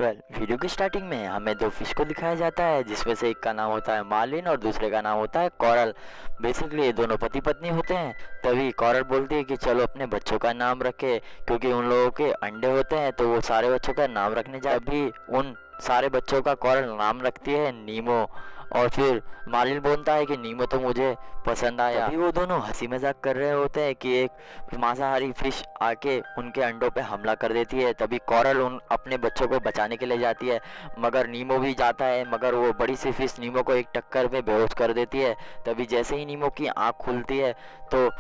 Video की starting में हमें दो फिश को दिखाया जाता है, जिसमें से एक का नाम होता है मार्लिन और दूसरे का नाम होता है कोरल। बेसिकली ये दोनों पति पत्नी होते हैं। तभी कोरल बोलती है कि चलो अपने बच्चों का नाम रखे, क्योंकि उन लोगों के अंडे होते हैं तो वो सारे बच्चों का नाम रखने जाए। तभी उन सारे बच्चों का कोरल नाम रखती है नीमो। और फिर मार्लिन बोलता है कि नीमो तो मुझे पसंद आया। तभी वो दोनों हंसी मजाक कर रहे होते हैं कि एक मांसाहारी फिश आके उनके अंडों पे हमला कर देती है। तभी कोरल उन अपने बच्चों को बचाने के लिए जाती है, मगर नीमो भी जाता है, मगर वो बड़ी सी फिश नीमो को एक टक्कर में बेहोश कर देती है। तभी जैसे ही नीमो की आंख खुलती है तो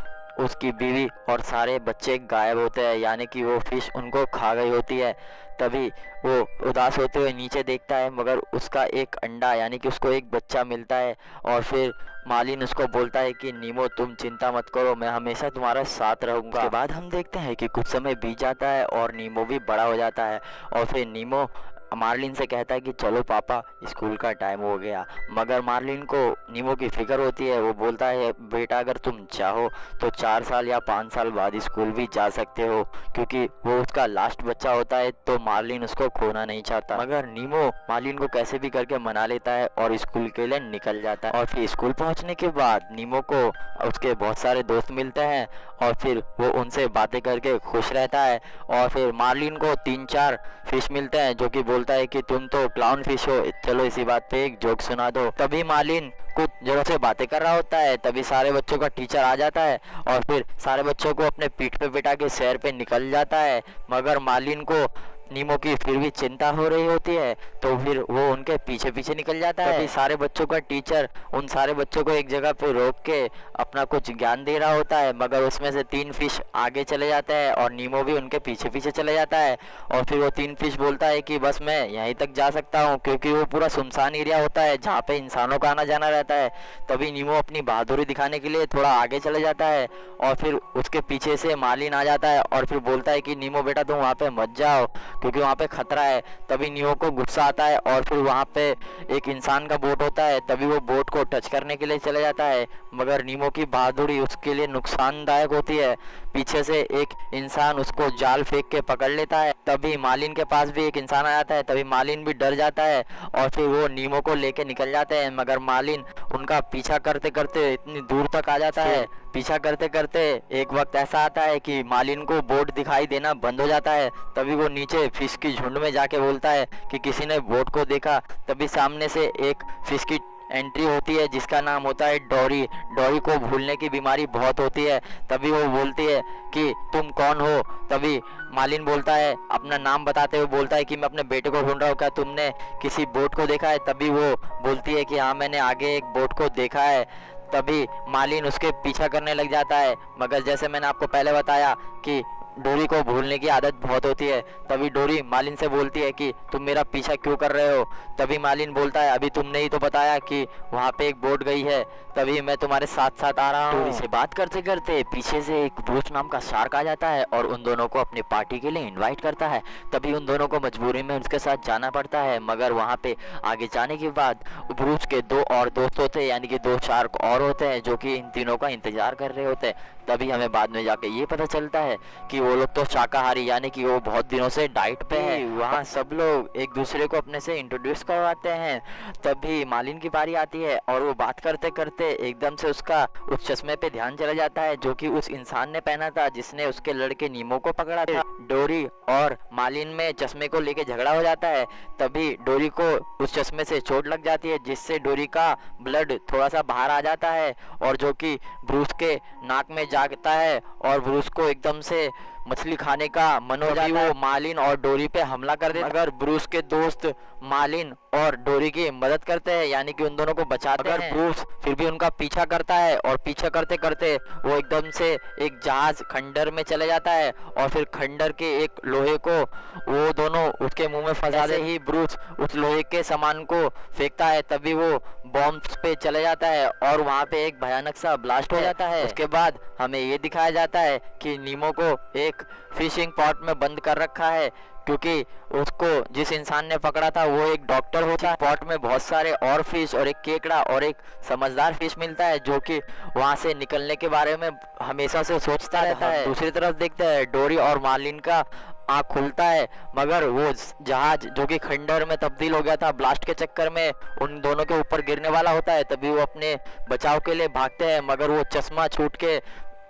उसकी बीवी और सारे बच्चे गायब होते हैं, यानी कि वो फिश उनको खा गई होती है। तभी वो उदास होते हुए नीचे देखता है, मगर उसका एक अंडा यानी कि उसको एक बच्चा मिलता है। और फिर मार्लिन उसको बोलता है कि नीमो तुम चिंता मत करो, मैं हमेशा तुम्हारा साथ रहूंगा। उसके बाद हम देखते हैं कि कुछ समय बीत जाता है और नीमो भी बड़ा हो जाता है। और फिर नीमो मार्लिन से कहता है कि चलो पापा स्कूल का टाइम हो गया, मगर मार्लिन को नीमो की फिक्र होती है। वो बोलता है बेटा अगर तुम चाहो तो 4 साल या 5 साल बाद स्कूल भी जा सकते हो, क्योंकि वो उसका लास्ट बच्चा होता है तो मार्लिन उसको खोना नहीं चाहता। मगर नीमो मार्लिन को कैसे भी करके मना लेता है और स्कूल के लिए निकल जाता है। और फिर स्कूल पहुंचने के बाद नीमो को उसके बहुत सारे दोस्त मिलते हैं और फिर वो उनसे बातें करके खुश रहता है। और फिर मार्लिन को 3-4 फिश मिलते हैं जो कि बोलता है कि तुम तो क्लाउन फिश हो, चलो इसी बात पे एक जोक सुना दो। तभी मार्लिन कुछ जगह से बातें कर रहा होता है, तभी सारे बच्चों का टीचर आ जाता है और फिर सारे बच्चों को अपने पीठ पे बिठा के सैर पे निकल जाता है। मगर मार्लिन को नीमो की फिर भी चिंता हो रही होती है, तो फिर वो उनके पीछे पीछे निकल जाता है। तभी सारे बच्चों का टीचर उन सारे बच्चों को एक जगह पे रोक के अपना कुछ ज्ञान दे रहा होता है, मगर उसमें से 3 फिश आगे चले जाते हैं और नीमो भी उनके पीछे पीछे चले जाता है। और फिर वो 3 फिश बोलता है कि बस मैं यहीं तक जा सकता हूँ, क्योंकि वो पूरा सुनसान एरिया होता है जहाँ पे इंसानों का आना जाना रहता है। तभी नीमो अपनी बहादुरी दिखाने के लिए थोड़ा आगे चले जाता है और फिर उसके पीछे से मार्लिन आ जाता है और फिर बोलता है कि नीमो बेटा तुम वहाँ पे मत जाओ, क्योंकि वहाँ पे खतरा है। तभी नीमो को गुस्सा आता है और फिर वहाँ पे एक इंसान का बोट होता है, तभी वो बोट को टच करने के लिए चले जाता है, मगर नीमो की बहादुरी उसके लिए नुकसानदायक होती है। पीछे से एक इंसान उसको जाल फेंक के पकड़ लेता है। तभी मार्लिन के पास भी एक इंसान आ जाता है, तभी मार्लिन भी डर जाता है और फिर वो नीमो को लेके निकल जाते हैं, मगर मार्लिन उनका पीछा करते करते इतनी दूर तक आ जाता है। पीछा करते करते एक वक्त ऐसा आता है कि मार्लिन को बोट दिखाई देना बंद हो जाता है। तभी वो नीचे फिश की झुंड में जाके बोलता है कि किसी ने बोट को देखा। तभी सामने से एक फिश की एंट्री होती है जिसका नाम होता है डोरी। डोरी को भूलने की बीमारी बहुत होती है। तभी वो बोलती है कि तुम कौन हो। तभी मार्लिन बोलता है, अपना नाम बताते हुए बोलता है कि मैं अपने बेटे को ढूंढ रहा हूँ, क्या तुमने किसी बोट को देखा है। तभी वो बोलती है कि हाँ मैंने आगे एक बोट को देखा है। तभी मार्लिन उसके पीछा करने लग जाता है, मगर जैसे मैंने आपको पहले बताया कि डोरी को भूलने की आदत बहुत होती है। तभी डोरी मार्लिन से बोलती है कि तुम मेरा पीछा क्यों कर रहे हो। तभी मार्लिन बोलता है, अभी तुमने ही तो बताया कि वहाँ पे एक बोट गई है, तभी मैं तुम्हारे साथ साथ आ रहा हूँ। डोरी से बात करते करते पीछे से एक ब्रूस नाम का शार्क आ जाता है और उन दोनों को अपनी पार्टी के लिए इन्वाइट करता है। तभी उन दोनों को मजबूरी में उसके साथ जाना पड़ता है, मगर वहाँ पे आगे जाने के बाद ब्रूस के 2 और दोस्त होते हैं, यानी कि 2 शार्क और होते हैं जो कि इन तीनों का इंतजार कर रहे होते हैं। तभी हमें बाद में जाके ये पता चलता है कि वो लोग तो शाकाहारी, यानी कि वो बहुत दिनों से डाइट पे है। वहाँ सब लोग एक दूसरे को अपने से इंट्रोड्यूस करवाते हैं। तभी मार्लिन की बारी आती है और वो बात करते करते एकदम से उसका उस चश्मे पे ध्यान चला जाता है जो कि उस इंसान ने पहना था जिसने उसके लड़के नीमो को पकड़ा था। डोरी और मार्लिन में चश्मे को लेके झगड़ा हो जाता है। तभी डोरी को उस चश्मे से चोट लग जाती है, जिससे डोरी का ब्लड थोड़ा सा बाहर आ जाता है और जो कि ब्रूस के नाक में जाता है और ब्रूस को एकदम से मछली खाने का मन हो जाता है। वो मार्लिन और डोरी पे हमला कर देते हैं, मगर ब्रूस के दोस्त मार्लिन और डोरी की मदद करते हैं, यानी कि उन दोनों को बचाते हैं। मगर ब्रूस फिर भी उनका पीछा करता है और पीछा करते करते वो एकदम से एक जहाज खंडर में चले जाता है और फिर खंडर के एक लोहे को वो दोनों उसके मुंह में फंसा दे ही ब्रूस उस लोहे के सामान को फेंकता है। तभी वो बॉम्ब्स पे चले जाता है और वहाँ पे एक भयानक सा ब्लास्ट हो जाता है। उसके बाद हमें ये दिखाया जाता है कि नीमो को एक फिशिंग पॉट में बंद कर रखा है, क्योंकि उसको जिस इंसान ने पकड़ा था वो एक डॉक्टर होता है। पॉट में बहुत सारे और फिश और एक केकड़ा और एक समझदार फिश मिलता है जो कि वहां से निकलने के बारे में हमेशा से सोचता रहता है। दूसरी तरफ देखते हैं डोरी और मार्लिन का आँख खुलता है, मगर वो जहाज जो कि खंडर में तब्दील हो गया था ब्लास्ट के चक्कर में, उन दोनों के ऊपर गिरने वाला होता है। तभी वो अपने बचाव के लिए भागते हैं, मगर वो चश्मा छूट के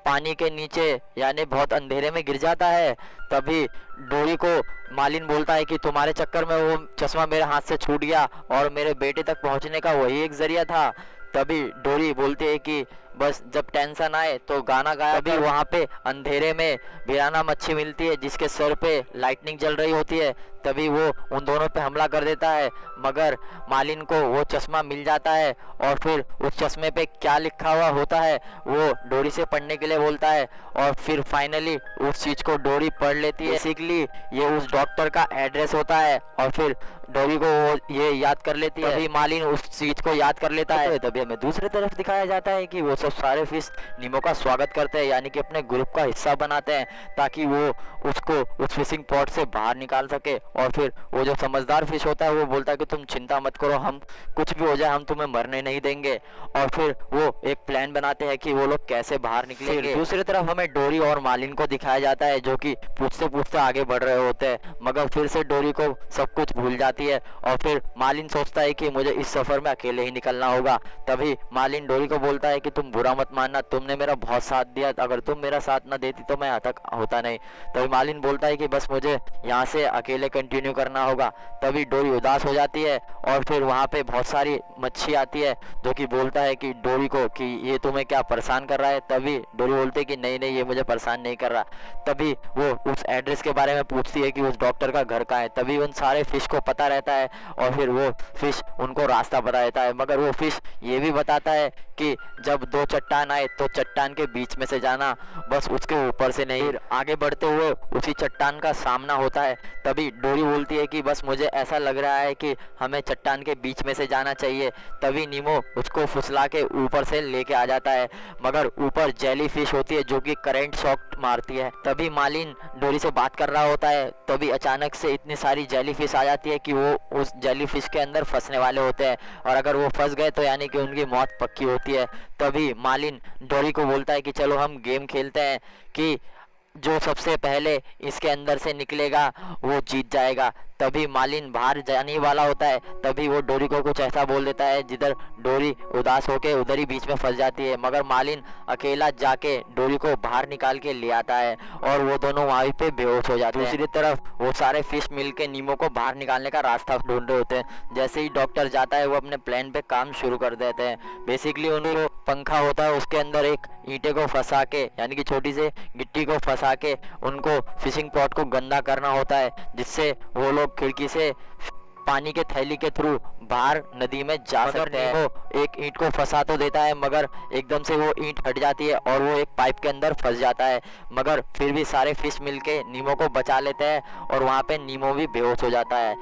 पानी के नीचे यानी बहुत अंधेरे में गिर जाता है। तभी डोरी को मालिन बोलता है कि तुम्हारे चक्कर में वो चश्मा मेरे हाथ से छूट गया और मेरे बेटे तक पहुंचने का वही एक जरिया था। तभी डोरी बोलती है कि बस जब टेंशन आए तो गाना गाया। तभी वहाँ पे अंधेरे में वीराना मच्छी मिलती है जिसके सर पे लाइटनिंग जल रही होती है। तभी वो उन दोनों पे हमला कर देता है, मगर मालिन को वो चश्मा मिल जाता है और फिर उस चश्मे पे क्या लिखा हुआ होता है वो डोरी से पढ़ने के लिए बोलता है और फिर फाइनली उस चीज को डोरी पढ़ लेती है। बेसिकली ये उस डॉक्टर का एड्रेस होता है और फिर डोरी को वो ये याद कर लेती है। तभी मालिन उस चीज को याद कर लेता है। तभी हमें दूसरी तरफ दिखाया जाता है कि वो सब सारे फिश नीमो का स्वागत करते हैं, यानी कि अपने ग्रुप का हिस्सा बनाते हैं ताकि वो उसको उस फिशिंग पॉट से बाहर निकाल सके। और फिर वो जो समझदार फिश होता है वो बोलता है कि तुम चिंता मत करो, हम कुछ भी हो जाए हम तुम्हें मरने नहीं देंगे। और फिर वो एक प्लान बनाते हैं कि वो लोग कैसे बाहर निकलेंगे। दूसरी तरफ हमें डोरी और मालिन को दिखाया जाता है जो कि पूछते पूछते आगे बढ़ रहे होते हैं, मगर फिर से डोरी को सब कुछ भूल जाती है और फिर मालिन सोचता है कि मुझे इस सफर में अकेले ही निकलना होगा। तभी मालिन डोरी को बोलता है कि तुम बुरा मत मानना, तुमने मेरा बहुत साथ दिया, अगर तुम मेरा साथ न देती तो मैं यहाँ तक होता नहीं। तभी मालिन बोलता है कि बस मुझे यहाँ से अकेले कंटिन्यू करना होगा। तभी डोरी उदास हो जाती है और फिर वहाँ पे बहुत सारी मच्छी आती है जो कि बोलता है कि डोरी को कि ये तुम्हें क्या परेशान कर रहा है। तभी डोरी बोलती है कि नहीं नहीं, ये मुझे परेशान नहीं कर रहा। तभी वो उस एड्रेस के बारे में पूछती है कि उस डॉक्टर का घर कहाँ है। तभी उन सारे फिश को पता रहता है और फिर वो फिश उनको रास्ता बता देता है, मगर वो फिश ये भी बताता है कि जब दो चट्टान आए तो चट्टान के बीच में से जाना, बस उसके ऊपर से नहीं। आगे बढ़ते हुए उसी चट्टान का सामना होता है। तभी डोरी बोलती है कि बस मुझे ऐसा लग रहा है कि हमें चट्टान के बीच में से जाना चाहिए। तभी नीमो उसको फुसला के ऊपर से लेके आ जाता है, मगर ऊपर जेली फिश होती है जो कि करंट शॉक मारती है। तभी मालिन डोरी से बात कर रहा होता है, तभी अचानक से इतनी सारी जेली फिश आ जाती है कि वो उस जेली फिश के अंदर फंसने वाले होते हैं और अगर वो फंस गए तो यानी कि उनकी मौत पक्की होती है। तभी मालिन डोरी को बोलता है कि चलो हम गेम खेलते हैं कि जो सबसे पहले इसके अंदर से निकलेगा वो जीत जाएगा। तभी मालिन बाहर जाने वाला होता है, तभी वो डोरी को कुछ ऐसा बोल देता है जिधर डोरी उदास होके उधर ही बीच में फंस जाती है, मगर मालिन अकेला जाके डोरी को बाहर निकाल के ले आता है और वो दोनों वहीं पे बेहोश हो जाते हैं। दूसरी तरफ वो सारे फिश मिलके नीमो को बाहर निकालने का रास्ता ढूंढ रहे होते हैं। जैसे ही डॉक्टर जाता है वो अपने प्लान पे काम शुरू कर देते हैं। बेसिकली उनको पंखा होता है, उसके अंदर एक ईंटे को फंसा के यानी कि छोटी से गिट्टी को फंसा के उनको फिशिंग पॉट को गंदा करना होता है, जिससे वो लोग खिड़की से पानी के थैली के थ्रू बाहर नदी में जा सकते हैं। वो एक ईंट को फंसा तो देता है, मगर एकदम से वो ईंट हट जाती है और वो एक पाइप के अंदर फंस जाता है, मगर फिर भी सारे फिश मिलके नीमो को बचा लेते हैं और वहाँ पे नीमो भी बेहोश हो जाता है।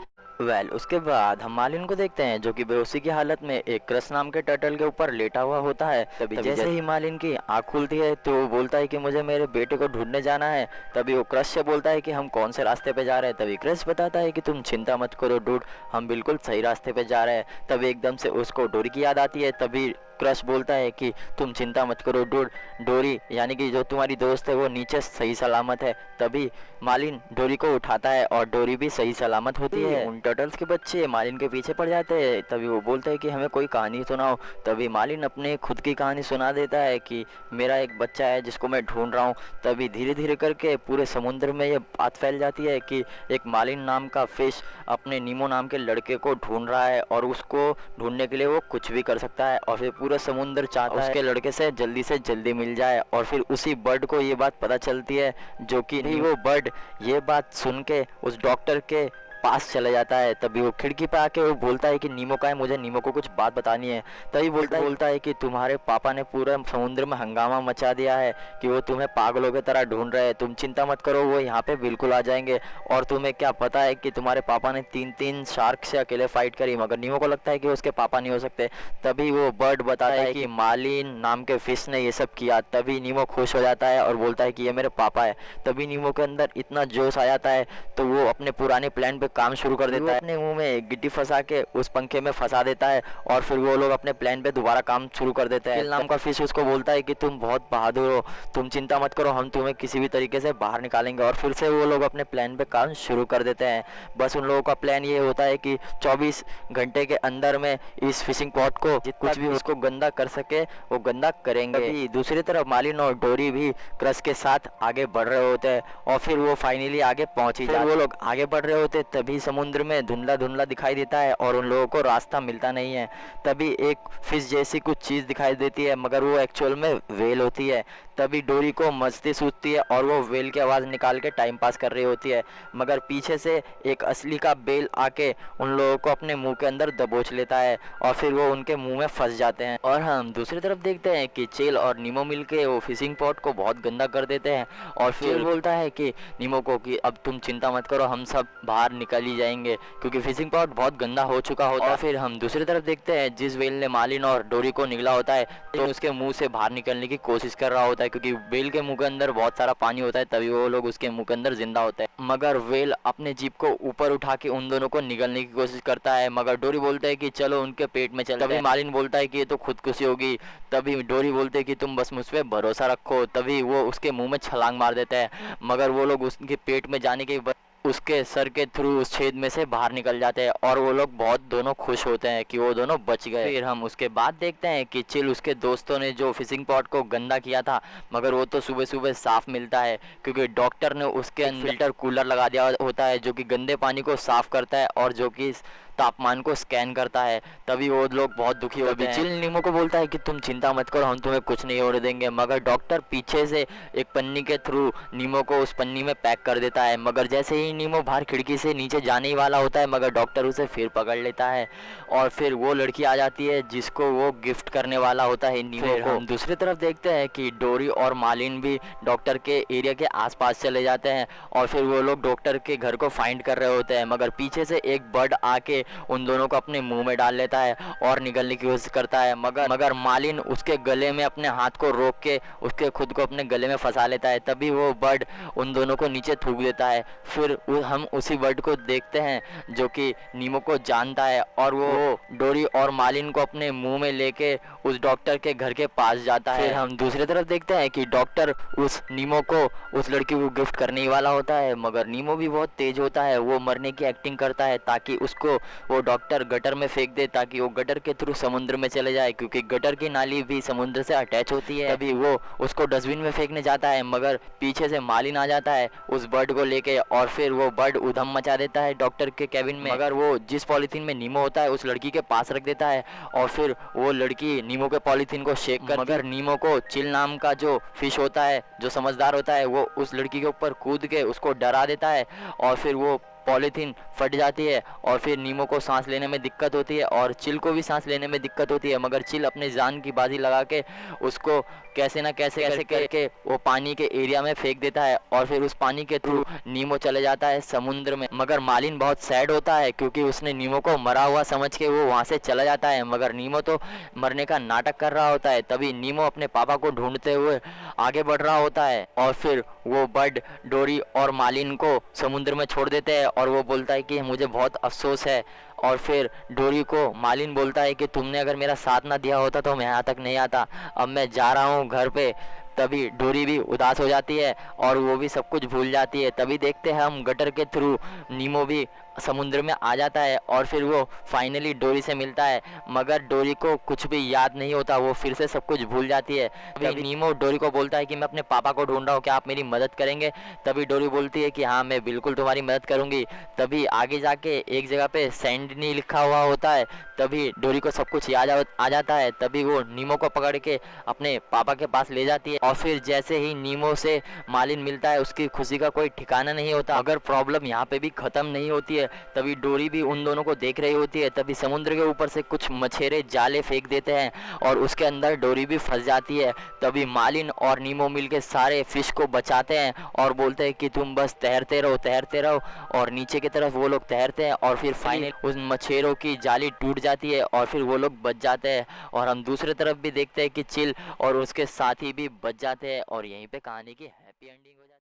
उसके बाद हम मालिन को देखते हैं जो कि बेहोशी की हालत में एक क्रश नाम के टर्टल के ऊपर लेटा हुआ होता है। तभी जैसे ही मालिन की आंख खुलती है तो वो बोलता है कि मुझे मेरे बेटे को ढूंढने जाना है। तभी वो क्रश से बोलता है कि हम कौन से रास्ते पे जा रहे हैं। तभी क्रश बताता है कि तुम चिंता मत करो डूड, हम बिल्कुल सही रास्ते पे जा रहे हैं। तभी एकदम से उसको डोरी की याद आती है। तभी क्रश बोलता है कि तुम चिंता मत करो डूड, डोरी यानी कि जो तुम्हारी दोस्त है वो नीचे सही सलामत है। तभी मालिन डोरी को उठाता है और डोरी भी सही सलामत होती है। उन टर्टल्स के बच्चे मालिन के पीछे पड़ जाते हैं। तभी वो बोलते हैं कि हमें कोई कहानी सुनाओ। तभी मालिन अपने खुद की कहानी सुना देता है कि मेरा एक बच्चा है जिसको मैं ढूंढ रहा हूँ। तभी धीरे धीरे करके पूरे समुद्र में ये बात फैल जाती है कि एक मालिन नाम का फिश अपने नीमो नाम के लड़के को ढूंढ रहा है और उसको ढूंढने के लिए वो कुछ भी कर सकता है और फिर पूरा समुद्र चाहता है उसके लड़के से जल्दी मिल जाए। और फिर उसी बर्ड को ये बात पता चलती है जो कि नहीं, वो बर्ड ये बात सुन के उस डॉक्टर के पास चला जाता है। तभी वो खिड़की पे आके वो बोलता है कि नीमो का है, मुझे नीमो को कुछ बात बतानी है। तभी बोलता है कि तुम्हारे पापा ने पूरा समुद्र में हंगामा मचा दिया है कि वो तुम्हें पागलों की तरह ढूंढ रहे हैं, तुम चिंता मत करो, वो यहाँ पे बिल्कुल आ जाएंगे। और तुम्हें क्या पता है कि तुम्हारे पापा ने 3 शार्क से अकेले फाइट करी, मगर नीमो को लगता है कि उसके पापा नहीं हो सकते। तभी वो बर्ड बताता है कि मालिन नाम के फिश ने ये सब किया। तभी नीमो खुश हो जाता है और बोलता है कि ये मेरे पापा है। तभी नीमो के अंदर इतना जोश आ जाता है तो वो अपने पुराने प्लान पे पे काम शुरू कर देता है, अपने मुंह में गिट्टी फंसा के उस पंखे में फंसा देता है और फिर वो लोग अपने प्लान पे दोबारा काम शुरू कर देते हैं। चिल नाम का फिश उसको बोलता है कि तुम बहुत बहादुर हो, तुम चिंता मत करो, हम तुम्हें किसी भी तरीके से बाहर निकालेंगे। और फिर से वो लोग अपने प्लान पे काम शुरू कर देते हैं। बस उन लोगों का प्लान ये होता है कि 24 घंटे के अंदर में इस फिशिंग पॉट को कुछ भी उसको गंदा कर सके वो गंदा करेंगे। दूसरी तरफ मालिन और डोरी भी क्रस के साथ आगे बढ़ रहे होते हैं और फिर वो फाइनली आगे पहुंच ही जाते हैं। वो लोग आगे बढ़ रहे होते तभी समुद्र में धुंधला धुंधला दिखाई देता है और उन लोगों को रास्ता मिलता नहीं है। तभी एक फिश जैसी कुछ चीज दिखाई देती है मगर वो एक्चुअल में व्हेल होती है। तभी डोरी को मस्ती सूझती है और वो व्हेल की आवाज़ निकाल के टाइम पास कर रही होती है मगर पीछे से एक असली का बेल आके उन लोगों को अपने मुंह के अंदर दबोच लेता है और फिर वो उनके मुंह में फंस जाते हैं। और हम दूसरी तरफ देखते हैं कि चिल और नीमो मिलके वो फिशिंग पॉट को बहुत गंदा कर देते हैं और फिर बोलता है कि नीमो को कि अब तुम चिंता मत करो, हम सब बाहर निकल ही जाएंगे क्योंकि फिशिंग पॉट बहुत गंदा हो चुका होता है। और फिर हम दूसरी तरफ देखते हैं जिस व्हेल ने मालिन और डोरी को निगला होता है तो उसके मुंह से बाहर निकलने की कोशिश कर रहा होता है क्योंकि व्हेल के मुंह के अंदर बहुत सारा पानी होता है तभी वो लोग उसके मुंह के अंदर जिंदा होते हैं। मगर व्हेल अपने जीभ को ऊपर उठा के उन दोनों को निगलने की कोशिश करता है मगर डोरी बोलता है कि चलो उनके पेट में चलते हैं। तभी मालिन बोलता है कि ये तो खुदकुशी होगी। तभी डोरी बोलते है कि तुम बस मुझ पे भरोसा रखो। तभी वो उसके मुंह में छलांग मार देता है मगर वो लोग उसके पेट में जाने के उसके सर के थ्रू उस छेद में से बाहर निकल जाते हैं और वो लोग बहुत दोनों खुश होते हैं कि वो दोनों बच गए। फिर हम उसके बाद देखते हैं कि चिल उसके दोस्तों ने जो फिशिंग पॉट को गंदा किया था मगर वो तो सुबह सुबह साफ मिलता है क्योंकि डॉक्टर ने उसके अंदर फिल्टर कूलर लगा दिया होता है जो कि गंदे पानी को साफ करता है और जो कि तापमान को स्कैन करता है। तभी वो लोग बहुत दुखी होते हैं। चिल नीमो को बोलता है कि तुम चिंता मत करो, हम तुम्हें कुछ नहीं होने देंगे मगर डॉक्टर पीछे से एक पन्नी के थ्रू नीमो को उस पन्नी में पैक कर देता है मगर जैसे ही नीमो बाहर खिड़की से नीचे जाने ही वाला होता है मगर डॉक्टर उसे फिर पकड़ लेता है और फिर वो लड़की आ जाती है जिसको वो गिफ्ट करने वाला होता है नीमो को। हम दूसरी तरफ देखते हैं कि डोरी और मालिन भी डॉक्टर के एरिया के आसपास चले जाते हैं और फिर वो लोग डॉक्टर के घर को फाइंड कर रहे होते हैं मगर पीछे से एक बर्ड आके उन दोनों को अपने मुंह में डाल लेता है और निगलने की कोशिश करता है मगर मालिन उसके गले में अपने हाथ को रोक के उसके खुद को अपने गले में फंसा लेता है। तभी वो बर्ड उन दोनों को नीचे थूक देता है। फिर हम उसी बर्ड को देखते हैं जो कि नीमो को जानता है और वो डोरी और मालिन को अपने मुंह में लेके उस डॉक्टर के घर के पास जाता है। फिर हम दूसरी तरफ देखते हैं कि डॉक्टर उस नीमो को उस लड़की को गिफ्ट करने ही वाला होता है मगर नीमो भी बहुत तेज होता है, वो मरने की एक्टिंग करता है ताकि उसको वो डॉक्टर गटर में फेंक दे ताकि वो गटर के थ्रू समुद्र में चले जाए क्योंकि गटर की नाली भी समुद्र से अटैच होती है। तभी वो उसको डस्टबिन में फेंकने जाता है मगर पीछे से मालिन आ जाता है उस बर्ड को लेके और फिर वो बर्ड उधम मचा देता है डॉक्टर के कैबिन में मगर वो जिस पॉलीथीन में नीमो होता है उस लड़की के पास रख देता है और फिर वो लड़की नीमो के पॉलीथीन को शेक कर मगर नीमो को चिल नाम का जो फिश होता है जो समझदार होता है वो उस लड़की के ऊपर कूद के उसको डरा देता है और फिर वो पॉलीथीन फट जाती है और फिर नीमो को सांस लेने में दिक्कत होती है और चिल को भी सांस लेने में दिक्कत होती है मगर चिल अपने जान की बाजी लगा के उसको कैसे ना कैसे करके वो पानी के एरिया में फेंक देता है और फिर उस पानी के थ्रू नीमो चले जाता है समुद्र में। मगर मालिन बहुत सैड होता है क्योंकि उसने नीमो को मरा हुआ समझ के वो वहाँ से चला जाता है मगर नीमो तो मरने का नाटक कर रहा होता है। तभी नीमो अपने पापा को ढूंढते हुए आगे बढ़ रहा होता है और फिर वो बर्ड डोरी और मालिन को समुद्र में छोड़ देते हैं और वो बोलता है कि मुझे बहुत अफसोस है। और फिर डोरी को मालिन बोलता है कि तुमने अगर मेरा साथ ना दिया होता तो मैं यहाँ तक नहीं आता, अब मैं जा रहा हूँ घर पे। तभी डोरी भी उदास हो जाती है और वो भी सब कुछ भूल जाती है। तभी देखते हैं हम गटर के थ्रू नीमो भी समुद्र में आ जाता है और फिर वो फाइनली डोरी से मिलता है मगर डोरी को कुछ भी याद नहीं होता, वो फिर से सब कुछ भूल जाती है। तभी नीमो डोरी को बोलता है कि मैं अपने पापा को ढूंढ रहा हूँ, क्या आप मेरी मदद करेंगे? तभी डोरी बोलती है कि हाँ मैं बिल्कुल तुम्हारी मदद करूँगी। तभी आगे जाके एक जगह पे सैंडनी लिखा हुआ होता है, तभी डोरी को सब कुछ याद आ जाता है। तभी वो नीमो को पकड़ के अपने पापा के पास ले जाती है और फिर जैसे ही नीमो से मालिन मिलता है उसकी खुशी का कोई ठिकाना नहीं होता। अगर प्रॉब्लम यहाँ पे भी खत्म नहीं होती है तभी डोरी भी उन दोनों को देख रही होती है। तभी समुद्र के ऊपर से कुछ मछेरे जाले फेंक देते हैं और उसके अंदर डोरी भी फंस जाती है। तभी मालिन और नीमो मिलके सारे फिश को बचाते हैं और बोलते हैं कि तुम बस तैरते रहो और नीचे की तरफ वो लोग तैरते हैं और फिर फाइनल उस मछेरों की जाली टूट जाती है और फिर वो लोग बच जाते हैं। और हम दूसरी तरफ भी देखते हैं कि चिल और उसके साथी भी बच जाते हैं और यहीं पे कहानी की हैप्पी एंडिंग हो जाती है।